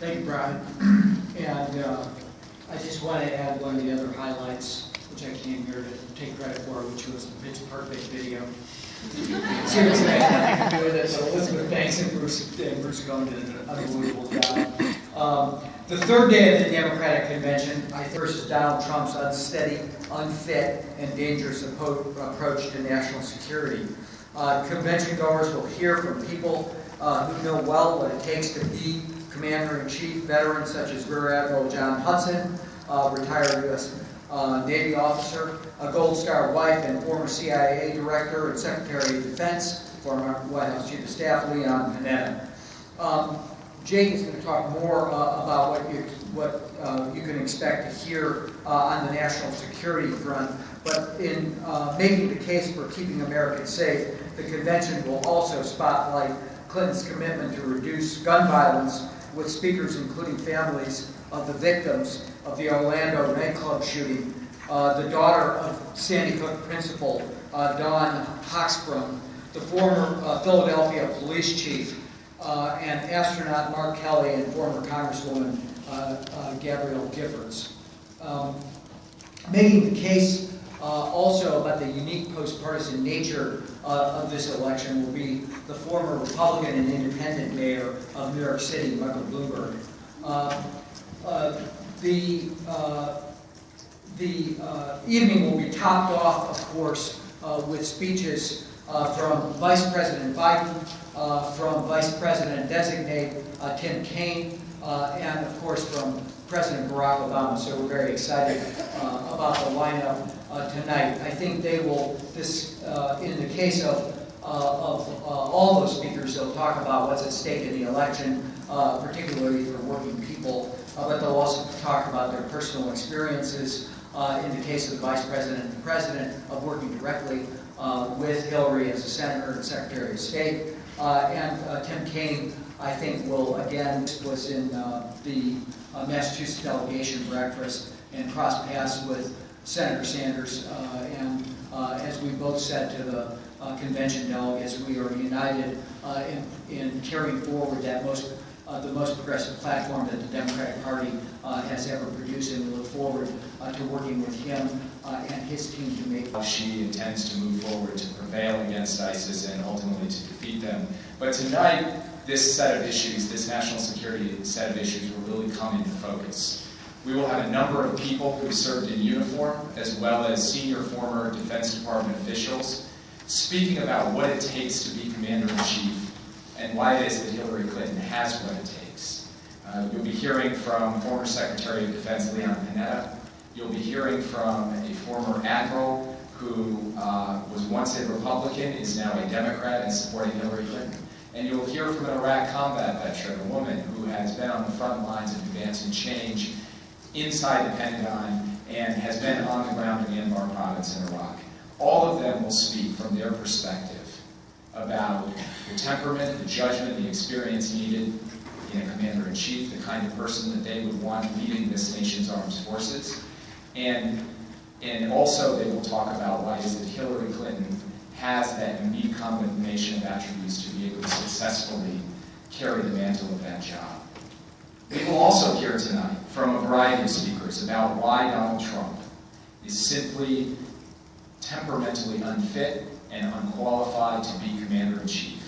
Thank you, Brian. And I just want to add one of the other highlights, which I came here to take credit for, which was the Pitch Perfect video. Seriously, I had nothing to do with it, but Elizabeth Banks and Bruce Cohen did an unbelievable job. The third day of the Democratic Convention, I versus Donald Trump's unsteady, unfit, and dangerous approach to national security. Convention goers will hear from people who know well what it takes to be Commander-in-Chief, veterans such as Rear Admiral John Hudson, retired U.S. Navy officer, a Gold Star wife and former CIA Director and Secretary of Defense, former White House Chief of Staff Leon Panetta. Jake is going to talk more about what you can expect to hear on the national security front, but in making the case for keeping Americans safe, the convention will also spotlight Clinton's commitment to reduce gun violence, with speakers including families of the victims of the Orlando nightclub shooting, the daughter of Sandy Hook principal Dawn Hochsprung, the former Philadelphia police chief, and astronaut Mark Kelly and former Congresswoman Gabrielle Giffords. Making the case also about the unique post-partisan nature of this election will be the former Republican and independent mayor of New York City, Michael Bloomberg. The evening will be topped off, of course, with speeches from Vice President Biden, from Vice President-designate Tim Kaine, and of course from President Barack Obama. So we're very excited about the lineup tonight. I think they will, in the case of all those speakers, they'll talk about what's at stake in the election, particularly for working people, but they'll also talk about their personal experiences in the case of the Vice President and the President of working directly with Hillary as a Senator and Secretary of State. And Tim Kaine, I think, will again, was in the Massachusetts delegation breakfast and cross paths with Senator Sanders. And as we both said to the convention delegates, we are united in carrying forward that the most progressive platform that the Democratic Party has ever produced, and we look forward to working with him and his team to make. She intends to move forward to prevail against ISIS and ultimately to defeat them. But tonight, this set of issues, this national security set of issues, will really come into focus. We will have a number of people who served in uniform, as well as senior former Defense Department officials, speaking about what it takes to be Commander-in-Chief and why it is that Hillary Clinton has what it takes. You'll be hearing from former Secretary of Defense Leon Panetta. You'll be hearing from a former admiral who was once a Republican, is now a Democrat and supporting Hillary Clinton. And you'll hear from an Iraq combat veteran, a woman who has been on the front lines of advancing change inside the Pentagon and has been on the ground in Anbar province in Iraq. All of them will speak from their perspective about the temperament, the judgment, the experience needed in a Commander-in-Chief, the kind of person that they would want leading this nation's armed forces. And also they will talk about why it is that Hillary Clinton has that unique combination of attributes to be able to successfully carry the mantle of that job. We will also hear tonight from a variety of speakers about why Donald Trump is simply temperamentally unfit and unqualified to be Commander-in-Chief.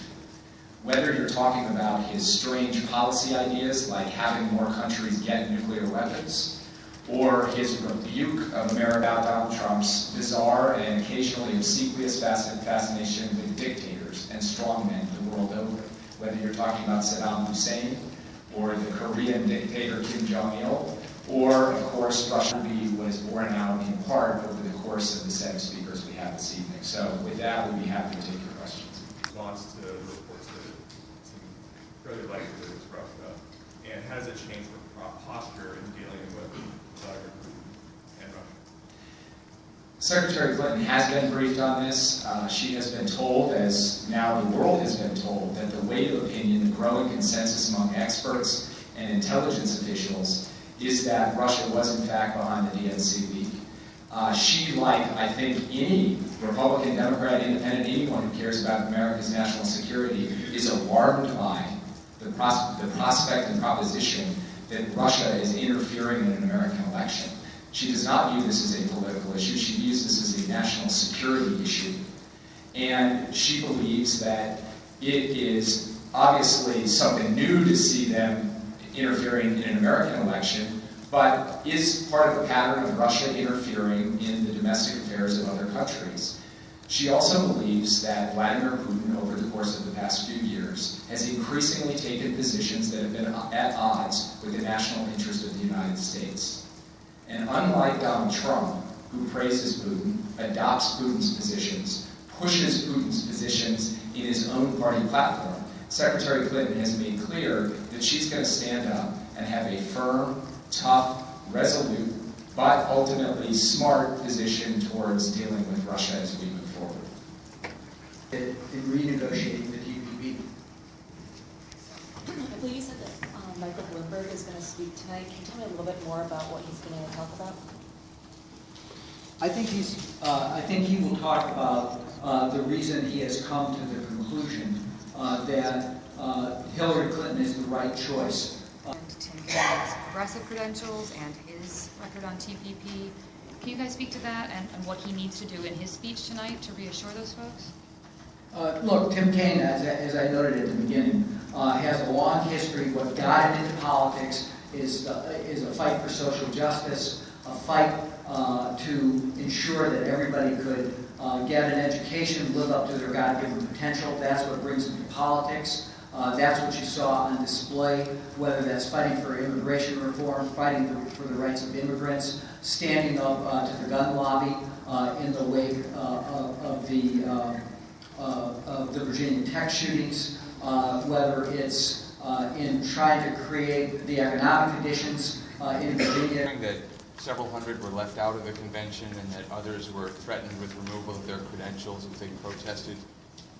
Whether you're talking about his strange policy ideas, like having more countries get nuclear weapons, or his rebuke of America about Donald Trump's bizarre and occasionally obsequious fascination with dictators and strongmen the world over. Whether you're talking about Saddam Hussein, or the Korean dictator Kim Jong-il, or, of course, Russia was borne out in part over the course of the set of speakers we have this evening. So with that, we'd be happy to take your questions. Response to the reports that seem fairly likely that it was Russia, and how does it change the posture in dealing with Vladimir Putin and Russia? Secretary Clinton has been briefed on this. She has been told, as now the world has been told, that the weight of opinion, the growing consensus among experts and intelligence officials, is that Russia was in fact behind the DNC leak. She, like I think any Republican, Democrat, Independent, anyone who cares about America's national security, is alarmed by the prospect and proposition that Russia is interfering in an American election. She does not view this as a political issue. She views this as a national security issue. And she believes that it is obviously something new to see them interfering in an American election, but is part of a pattern of Russia interfering in the domestic affairs of other countries. She also believes that Vladimir Putin, over the course of the past few years, has increasingly taken positions that have been at odds with the national interest of the United States. And unlike Donald Trump, who praises Putin, adopts Putin's positions, pushes Putin's positions in his own party platform, Secretary Clinton has made clear that she's going to stand up and have a firm, tough, resolute, but ultimately smart position towards dealing with Russia as we move forward. In renegotiating the TPP. I believe you said that Michael Bloomberg is going to speak tonight. Can you tell me a little bit more about what he's going to talk about? I think he will talk about the reason he has come to the conclusion that Hillary Clinton is the right choice. And Tim Kane's progressive credentials and his record on TPP. Can you guys speak to that and what he needs to do in his speech tonight to reassure those folks? Look, Tim Kaine, as I noted at the beginning, has a long history. What got him into politics is a fight for social justice, a fight to ensure that everybody could get an education, live up to their God-given potential. That's what brings them to politics. That's what you saw on display, whether that's fighting for immigration reform, fighting for the rights of immigrants, standing up to the gun lobby in the wake of the Virginia Tech shootings, whether it's in trying to create the economic conditions in Virginia. That several hundred were left out of the convention and that others were threatened with removal of their credentials if they protested.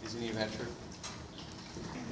Is any of that true?